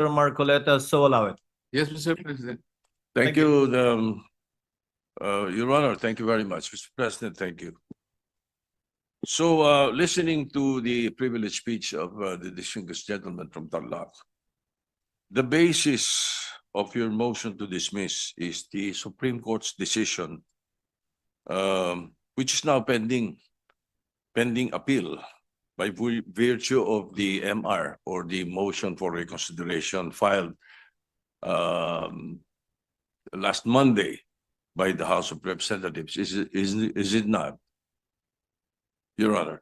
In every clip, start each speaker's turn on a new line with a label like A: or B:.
A: Marcoleta, so allow it.
B: Yes, Mr. President.
C: Thank you, Your Honor. Thank you very much, Mr. President. Thank you. So, listening to the privileged speech of the distinguished gentleman from Tarlac, the basis of your motion to dismiss is the Supreme Court's decision, which is now pending appeal by virtue of the MR or the motion for reconsideration filed last Monday by the House of Representatives. Is it not, Your Honor?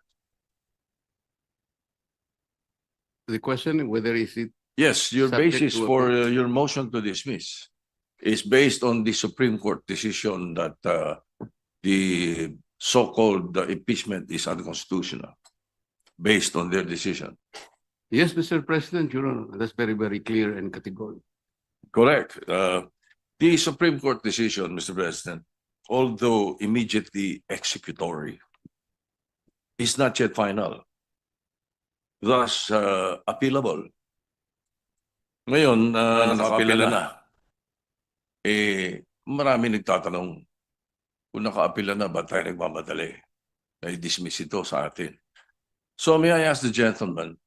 B: The question whether is it
C: Yes, your
B: subject
C: basis
B: to
C: for
B: appeal.
C: your motion to dismiss is based on the Supreme Court decision that the so-called impeachment is unconstitutional, based on their decision.
B: Yes, Mr. President, Your Honor. That's very, very clear and categorical.
C: Correct. The Supreme Court decision, Mr. President, although immediately executory, is not yet final, thus appealable. Ngayon, naka-apela na. Marami nagtatanong, kung naka-apela na, ba't tayo nagmamadali? I-dismiss ito sa atin. So may I ask the gentleman,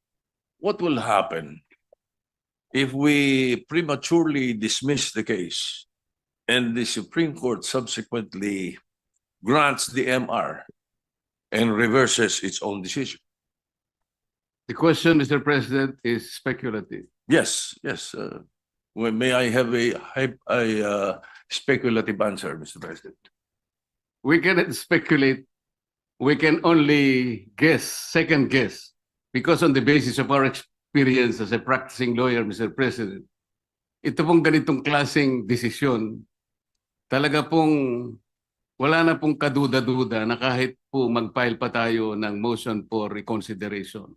C: what will happen if we prematurely dismiss the case and the Supreme Court subsequently grants the MR and reverses its own decision?
B: The question, Mr. President, is speculative.
C: Yes, yes. May I have a speculative answer, Mr. President?
B: We cannot speculate. We can only guess, second guess, because on the basis of our experience as a practicing lawyer, Mr. President, ito pong ganitong klaseng desisyon, talaga pong wala na pong kaduda-duda na kahit po mag-file pa tayo ng motion for reconsideration.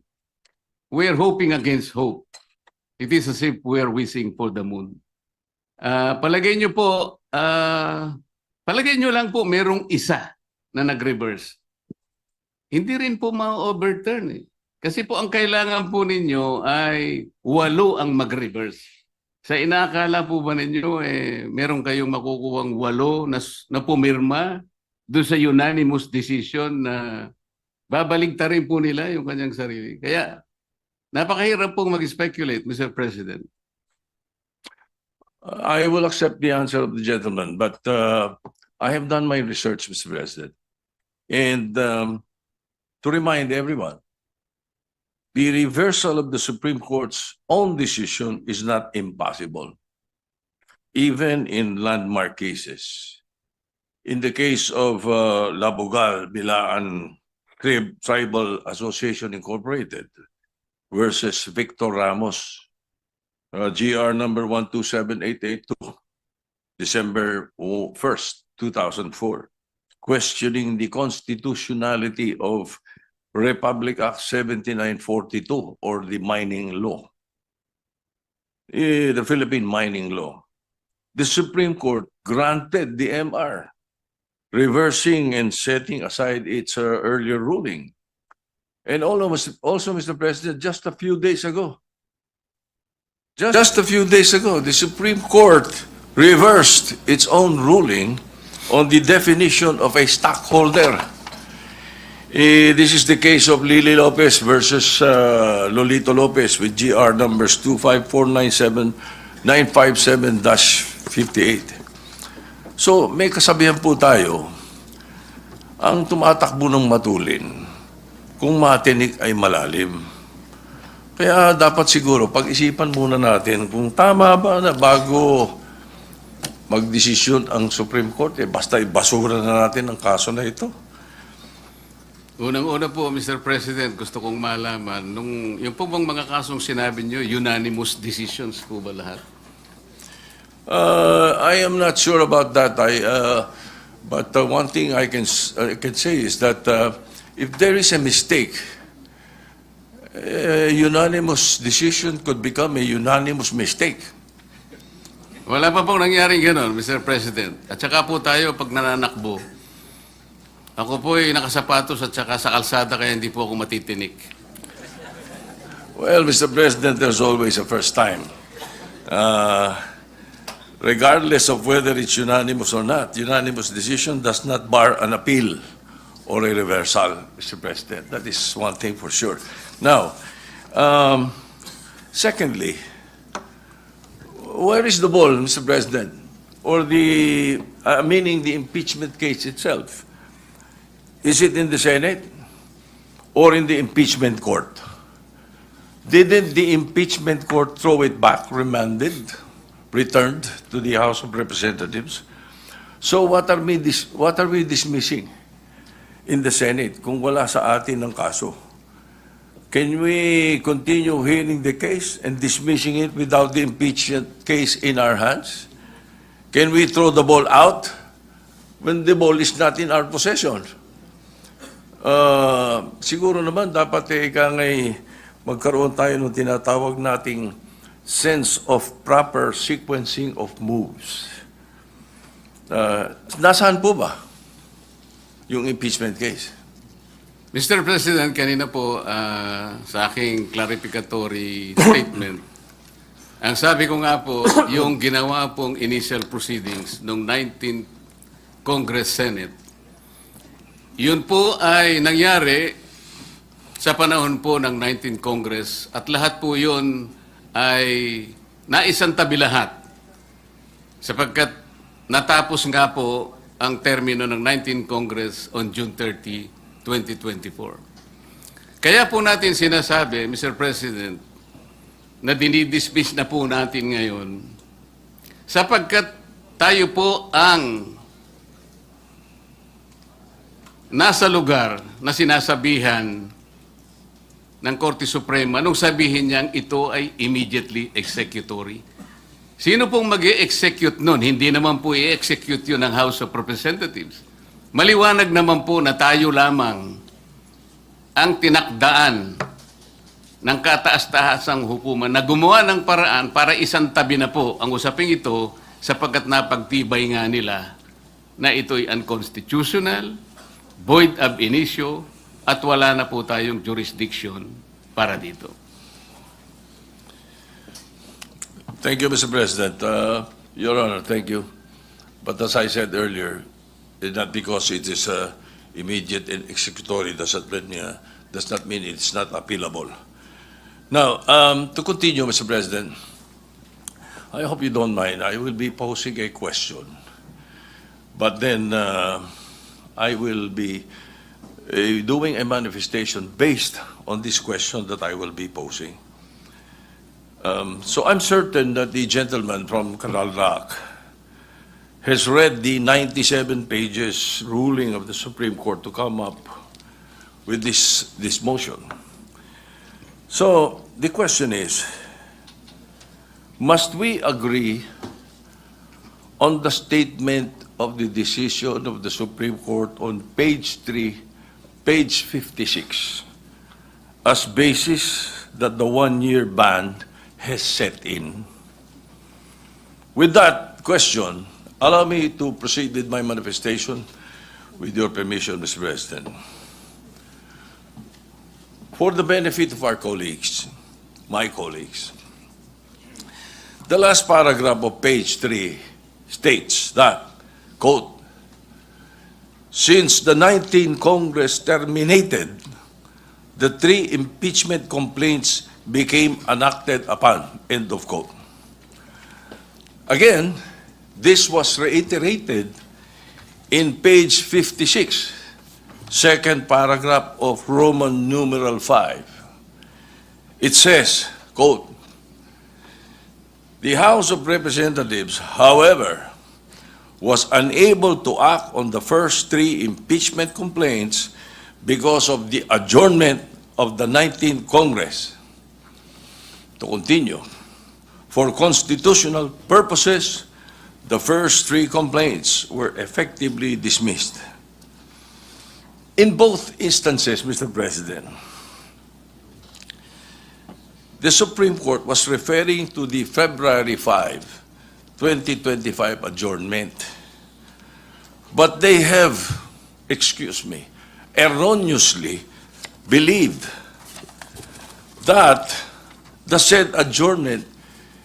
B: We are hoping against hope. It is as if we are wishing for the moon. Palagay nyo po, palagay nyo lang po merong isa na nag-reverse. Hindi rin po ma-overturn eh. Kasi po ang kailangan po ninyo ay 8 ang mag-reverse. Sa inaakala po ba ninyo, meron kayong makukuhang 8 na pumirma doon sa unanimous decision na babaligtarin po nila yung kanyang sarili. Kaya napakahirap pong mag-speculate, Mr. President.
C: I will accept the answer of the gentleman, but I have done my research, Mr. President. And to remind everyone, the reversal of the Supreme Court's own decision is not impossible, even in landmark cases. In the case of Labogal, Bilaan Tribal Association Incorporated versus Victor Ramos, GR number 127882, December 1st, 2004, questioning the constitutionality of Republic Act 7942 or the mining law, the Philippine mining law. The Supreme Court granted the MR, reversing and setting aside its earlier ruling. And also, Mr. President, just a few days ago, the Supreme Court reversed its own ruling on the definition of a stockholder. This is the case of Lily Lopez versus Lolito Lopez with GR numbers 25497-957-58. So may kasabihan po tayo, ang tumatakbo ng matulin, kung matinik ay malalim. Kaya dapat siguro pag-isipan muna natin kung tama ba na bago magdesisyon ang Supreme Court, basta ibasura na natin ang kaso na ito.
B: Unang-una po, Mr. President, gusto kong malaman, yung po bang mga kasong sinabi nyo, unanimous decisions po ba lahat?
C: I am not sure about that. But one thing I can say is that if there is a mistake, unanimous decision could become a unanimous mistake.
B: Wala pa pong nangyaring gano'n, Mr. President. At saka po tayo pag nananakbo, ako po ay nakasapatos at saka sa kalsada kaya hindi po ako matitinik.
C: Well, Mr. President, there's always a first time. Uh, regardless of whether it's unanimous or not, unanimous decision does not bar an appeal or a reversal, Mr. President. That is one thing for sure. Now, secondly, where is the ball, Mr. President? Or meaning the impeachment case itself? Is it in the Senate or in the impeachment court? Didn't the impeachment court throw it back, remanded, returned to the House of Representatives? So what are we dismissing in the Senate kung wala sa atin ang kaso? Can we continue hearing the case and dismissing it without the impeachment case in our hands? Can we throw the ball out when the ball is not in our possession? Siguro naman dapat magkaroon tayo ng tinatawag nating sense of proper sequencing of moves. Nasaan po ba yung impeachment case?
B: Mr. President, kanina po sa aking clarificatory statement, ang sabi ko nga po, yung ginawa pong initial proceedings noong 19th Congress Senate, yun po ay nangyari sa panahon po ng 19th Congress at lahat po yun ay naisantabi lahat sapagkat natapos nga po ang termino ng 19th Congress on June 30, 2024. Kaya po natin sinasabi, Mr. President, na dinidismiss na po natin ngayon sapagkat tayo po ang nasa lugar na sinasabihan ng Korte Suprema nung sabihin niyang ito ay immediately executory. Sino pong mag-i-execute nun? Hindi naman po i-execute yun ng House of Representatives. Maliwanag naman po na tayo lamang ang tinakdaan ng kataas-taasang hukuman na gumawa ng paraan para isantabi na po ang usaping ito sapagkat napagtibay nga nila na ito'y unconstitutional, void ab initio, at wala na po tayong jurisdiction para dito.
C: Thank you, Mr. President. Your Honor, thank you. But as I said earlier, not because it is immediate and executory does not mean it's not appealable. Now, to continue, Mr. President, I hope you don't mind. I will be posing a question, but then I will be doing a manifestation based on this question that I will be posing. So I'm certain that the gentleman from Canal Rock has read the 97 pages ruling of the Supreme Court to come up with this motion. So the question is, must we agree on the statement of the decision of the Supreme Court on page 3, page 56, as basis that the one-year ban has set in? With that question, allow me to proceed with my manifestation with your permission, Mr. President. For the benefit of our colleagues, my colleagues, the last paragraph of page 3 states that, quote, since the 19th Congress terminated, the 3 impeachment complaints became enacted upon, end of quote. Again, this was reiterated in page 56, second paragraph of Roman numeral 5. It says, quote, the House of Representatives, however, was unable to act on the first 3 impeachment complaints because of the adjournment of the 19th Congress. To continue, for constitutional purposes, the first 3 complaints were effectively dismissed. In both instances, Mr. President, the Supreme Court was referring to the February 5, 2025 adjournment. But they have, erroneously believed that the said adjournment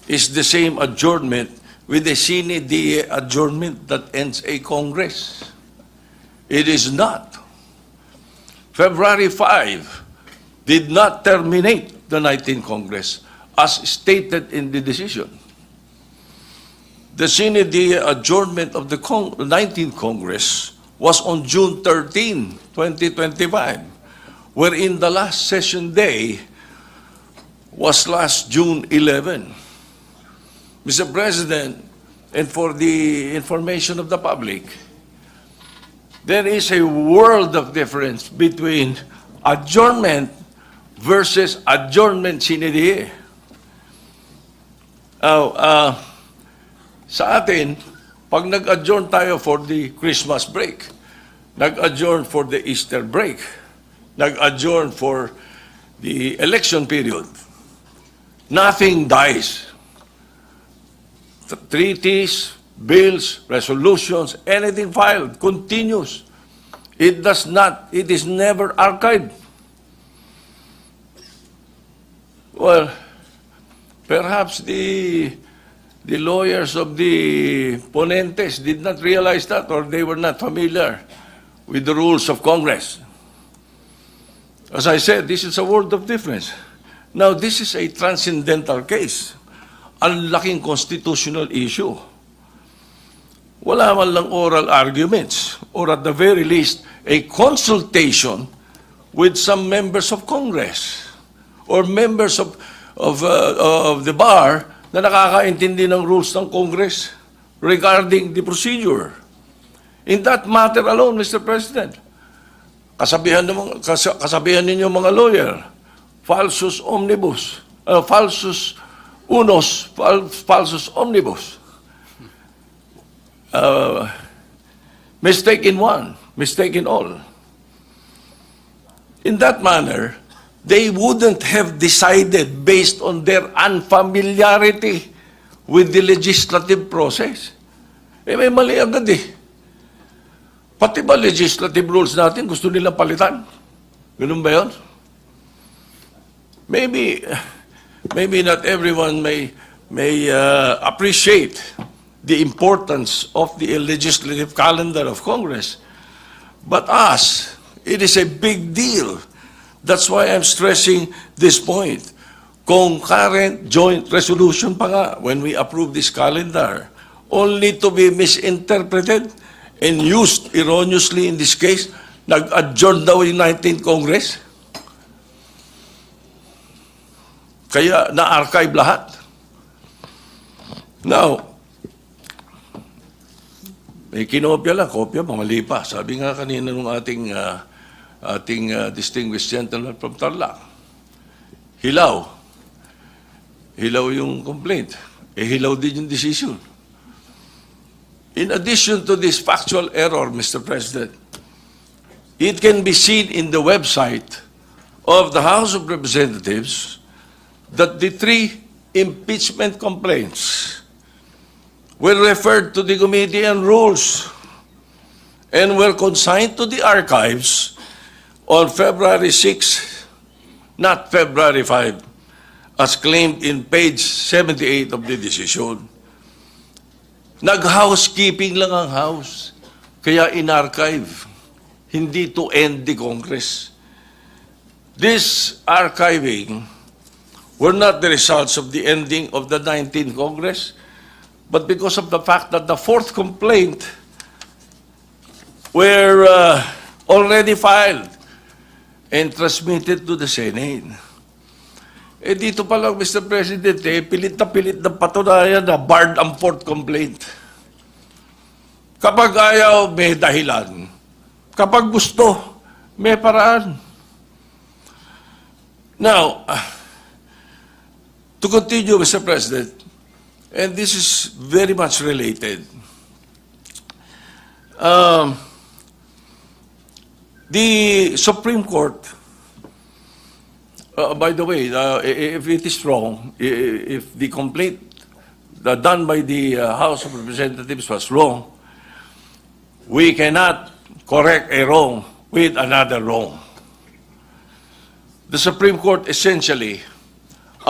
C: is the same adjournment with the sine die adjournment that ends a Congress. It is not. February 5 did not terminate the 19th Congress as stated in the decision. The sine die adjournment of the 19th Congress was on June 13, 2025, wherein the last session day was last June 11. Mr. President, and for the information of the public, there is a world of difference between adjournment versus adjournment sine die. Sa atin, pag nag-adjourn tayo for the Christmas break, nag-adjourn for the Easter break, nag-adjourn for the election period, nothing dies. The treaties, bills, resolutions, anything filed continues. It is never archived. Well, perhaps the lawyers of the ponentes did not realize that, or they were not familiar with the rules of Congress. As I said, this is a world of difference. Now, this is a transcendental case. Ang laking constitutional issue. Wala man lang oral arguments, or at the very least, a consultation with some members of Congress or members of the bar na nakakaintindi ng rules ng Congress regarding the procedure. In that matter alone, Mr. President, kasabihan ninyo mga lawyer, falsus omnibus, falsus unos, falsus omnibus. Mistake in one, mistake in all. In that manner, they wouldn't have decided based on their unfamiliarity with the legislative process. May mali agad eh. Pati ba legislative rules natin gusto nilang palitan? Ganun ba yun? Maybe not everyone may appreciate the importance of the legislative calendar of Congress. But us, it is a big deal. That's why I'm stressing this point. Concurrent joint resolution pa nga when we approve this calendar, only to be misinterpreted and used erroneously in this case. Nag-adjourn daw yung 19th Congress. Kaya na-archive lahat. Now, may kinopya lang, kopya, mamali pa. Sabi nga kanina ng ating distinguished gentleman from Tarlac, Hilaw. Hilaw yung complaint. Hilaw din yung decision. In addition to this factual error, Mr. President, it can be seen in the website of the House of Representatives that the 3 impeachment complaints were referred to the Committee on Rules and were consigned to the archives on February 6, not February 5, as claimed in page 78 of the decision. Nag-housekeeping lang ang House, kaya in-archive, hindi to end the Congress. This archiving were not the results of the ending of the 19th Congress, but because of the fact that the 4th complaint were already filed and transmitted to the Senate. Eh dito pa lang, Mr. President, pilit na patunayan na barred ang 4th complaint. Kapag ayaw, may dahilan. Kapag gusto, may paraan. Now, to continue, Mr. President, and this is very much related. The Supreme Court, by the way, if it is wrong, if the complaint done by the House of Representatives was wrong, we cannot correct a wrong with another wrong. The Supreme Court essentially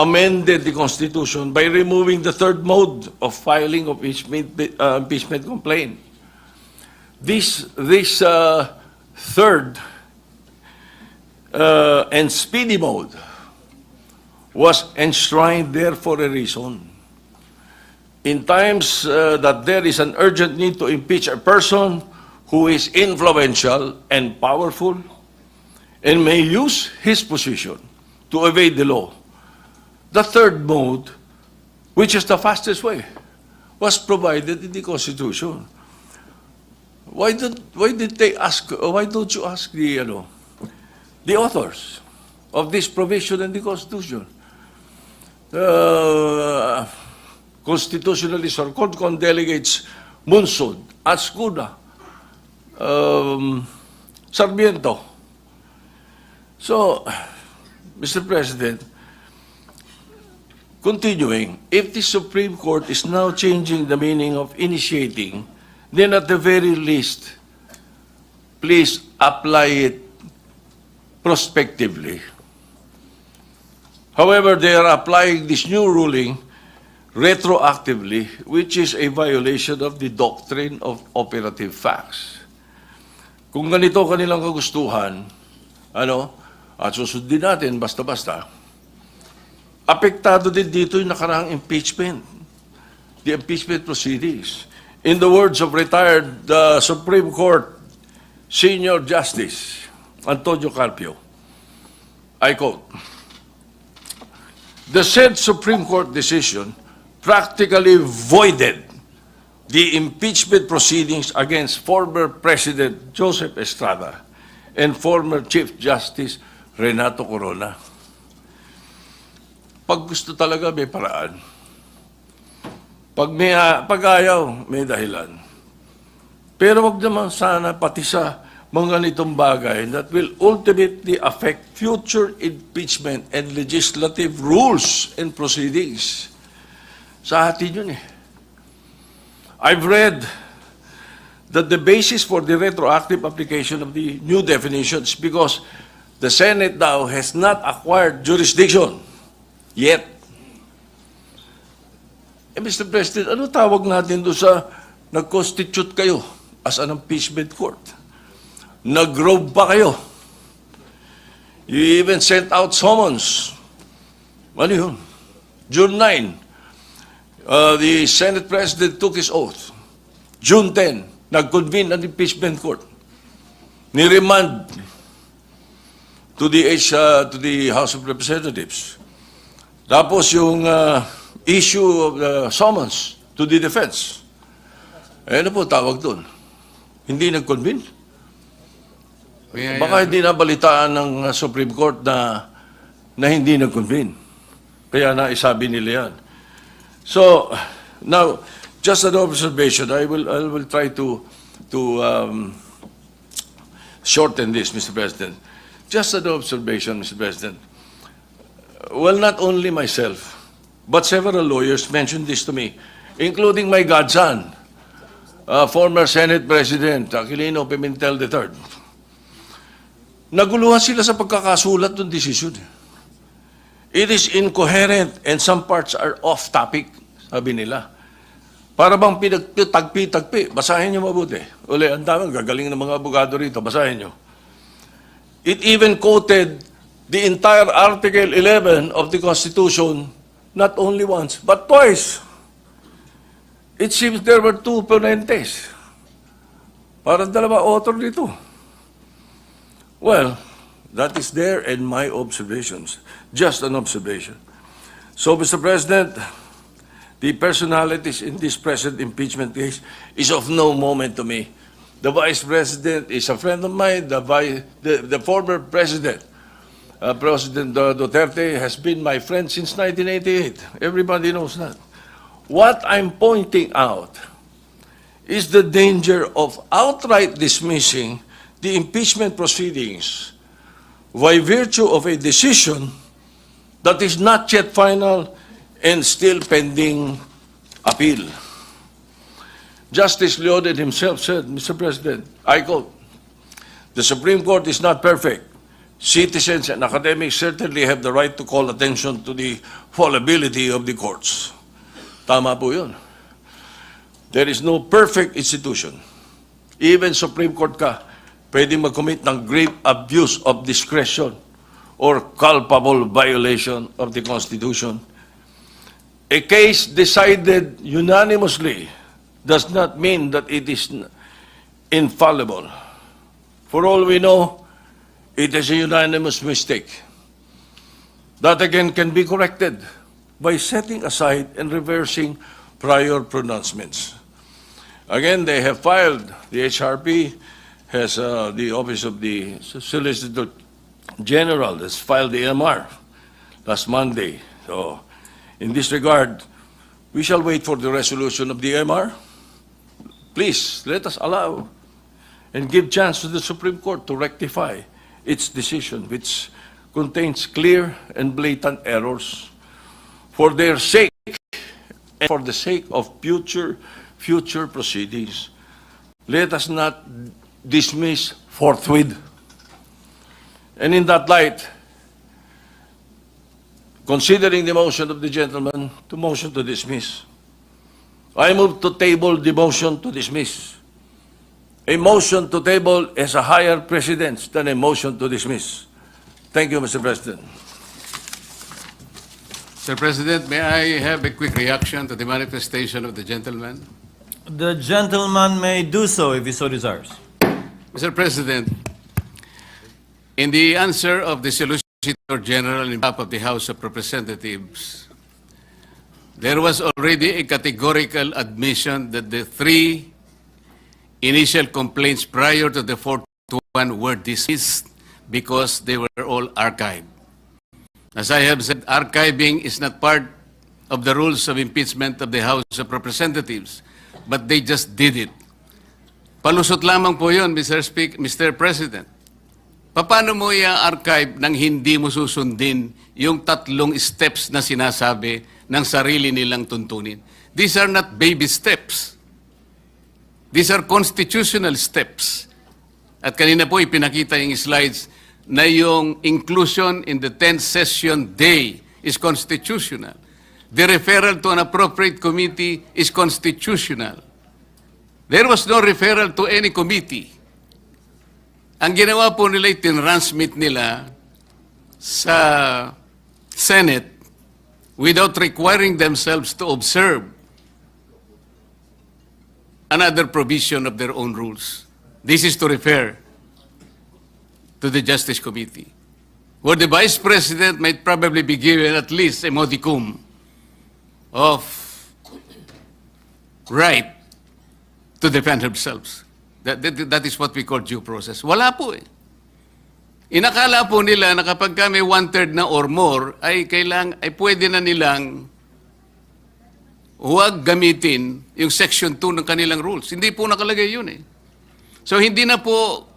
C: amended the Constitution by removing the third mode of filing of impeachment complaint. This third and speedy mode was enshrined there for a reason. In times that there is an urgent need to impeach a person who is influential and powerful and may use his position to evade the law, the third mode, which is the fastest way, was provided in the Constitution. Why did they ask? Why don't you ask the authors of this provision in the Constitution? Constitutionalists or CONCON delegates Munsod, Ascuna, Sarmiento. So, Mr. President, continuing, if the Supreme Court is now changing the meaning of initiating, then at the very least, please apply it prospectively. However, they are applying this new ruling retroactively, which is a violation of the doctrine of operative facts. Kung ganito kanilang kagustuhan, at susundin natin basta-basta, apektado din dito yung nakaraang impeachment, the impeachment proceedings. In the words of retired Supreme Court Senior Justice Antonio Carpio, I quote, "The said Supreme Court decision practically voided the impeachment proceedings against former President Joseph Estrada and former Chief Justice Renato Corona." Pag gusto talaga, may paraan. Pag ayaw, may dahilan. Pero wag naman sana pati sa mga ganitong bagay that will ultimately affect future impeachment and legislative rules and proceedings. Sa atin yun eh. I've read that the basis for the retroactive application of the new definitions because the Senate now has not acquired jurisdiction yet. Mr. President, ano tawag natin doon sa nag-constitute kayo as an impeachment court? Nag-robe pa kayo. You even sent out summons. Ano yun? June 9, the Senate President took his oath. June 10, nag-convene an impeachment court. Niremand to the House of Representatives. Tapos yung issue of the summons to the defense. Ano po tawag doon? Hindi nag-convene? Baka hindi nabalitaan ng Supreme Court na hindi nag-convene. Kaya naisabi nila yan. So, now, just an observation. I will try to shorten this, Mr. President. Just an observation, Mr. President. Well, not only myself, but several lawyers mentioned this to me, including my godson, former Senate President Aquilino Pimentel III. Naguluhan sila sa pagkakasulat ng desisyon. It is incoherent and some parts are off topic, sabi nila. Para bang pinagtagpi-tagpi. Basahin niyo mabuti. Uli, ang daming gagaling ng mga abogado rito. Basahin niyo. It even quoted the entire Article 11 of the Constitution not only once, but twice. It seems there were two ponentes. Parang dalawa author dito. Well, that is there in my observations. Just an observation. So, Mr. President, the personalities in this present impeachment case is of no moment to me. The Vice President is a friend of mine. The former President, President Duterte, has been my friend since 1988. Everybody knows that. What I'm pointing out is the danger of outright dismissing the impeachment proceedings by virtue of a decision that is not yet final and still pending appeal. Justice Leodin himself said, Mr. President, I quote, "The Supreme Court is not perfect, citizens and academics certainly have the right to call attention to the fallibility of the courts. Tama po yun. There is no perfect institution. Even Supreme Court ka, pwede mag-commit ng grave abuse of discretion or culpable violation of the Constitution. A case decided unanimously does not mean that it is infallible. For all we know, it is a unanimous mistake. That again can be corrected by setting aside and reversing prior pronouncements. Again, they have filed, the HRP has, the Office of the Solicitor General has filed the MR last Monday. So, in this regard, we shall wait for the resolution of the MR. Please, let us allow and give chance to the Supreme Court to rectify its decision, which contains clear and blatant errors. For their sake and for the sake of future proceedings, let us not dismiss forthwith. And in that light, considering the motion of the gentleman to motion to dismiss, I move to table the motion to dismiss. A motion to table has a higher precedence than a motion to dismiss. Thank you, Mr. President.
B: Mr. President, may I have a quick reaction to the manifestation of the gentleman?
A: The gentleman may do so if he so desires.
B: Mr. President, in the answer of the Solicitor General in behalf of the House of Representatives, there was already a categorical admission that the three initial complaints prior to the fourth one were dismissed because they were all archived. As I have said, archiving is not part of the rules of impeachment of the House of Representatives, but they just did it. Palusot lamang po yun, Mr. President. Paano mo i-archive nang hindi mo susundin yung tatlong steps na sinasabi ng sarili nilang tuntunin? These are not baby steps. These are constitutional steps. At kanina po ipinakita yung slides na yung inclusion in the 10th session day is constitutional. The referral to an appropriate committee is constitutional. There was no referral to any committee. Ang ginawa po nila, tinransmit nila sa Senate without requiring themselves to observe another provision of their own rules. This is to refer to the Justice Committee, where the Vice President might probably be given at least a modicum of right to defend themselves. That is what we call due process. Wala po eh. Inakala po nila na kapag may 1/3 na or more, ay pwede na nilang huwag gamitin yung Section 2 ng kanilang rules. Hindi po nakalagay yun eh. So hindi na po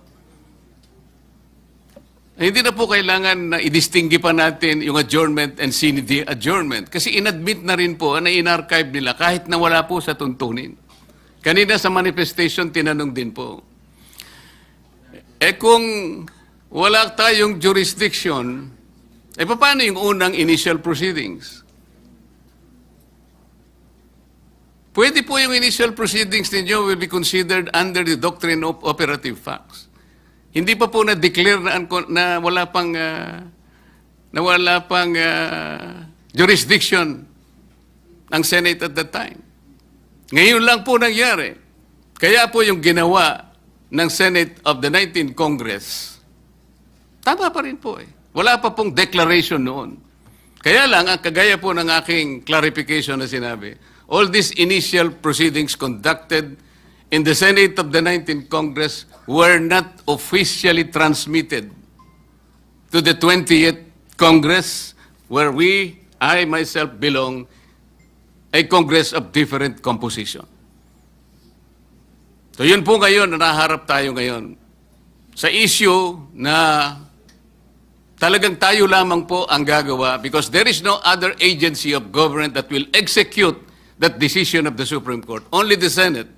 B: kailangan na i-distingue pa natin yung adjournment and sine die adjournment. Kasi inadmit na rin po na in-archive nila kahit na wala po sa tuntunin. Kanina sa manifestation, tinanong din po. Kung wala tayong jurisdiction, paano yung unang initial proceedings? Pwede po yung initial proceedings ninyo will be considered under the doctrine of operative facts. Hindi pa po na-declare na wala pang jurisdiction ang Senate at that time. Ngayon lang po nangyari. Kaya po yung ginawa ng Senate of the 19th Congress, tama pa rin po eh. Wala pa pong declaration noon. Kaya lang, ang kagaya po ng aking clarification na sinabi, all these initial proceedings conducted in the Senate of the 19th Congress were not officially transmitted to the 20th Congress, where I myself belong, a Congress of different composition. So yun po ngayon, naharap tayo ngayon sa issue na talagang tayo lamang po ang gagawa because there is no other agency of government that will execute that decision of the Supreme Court. Only the Senate.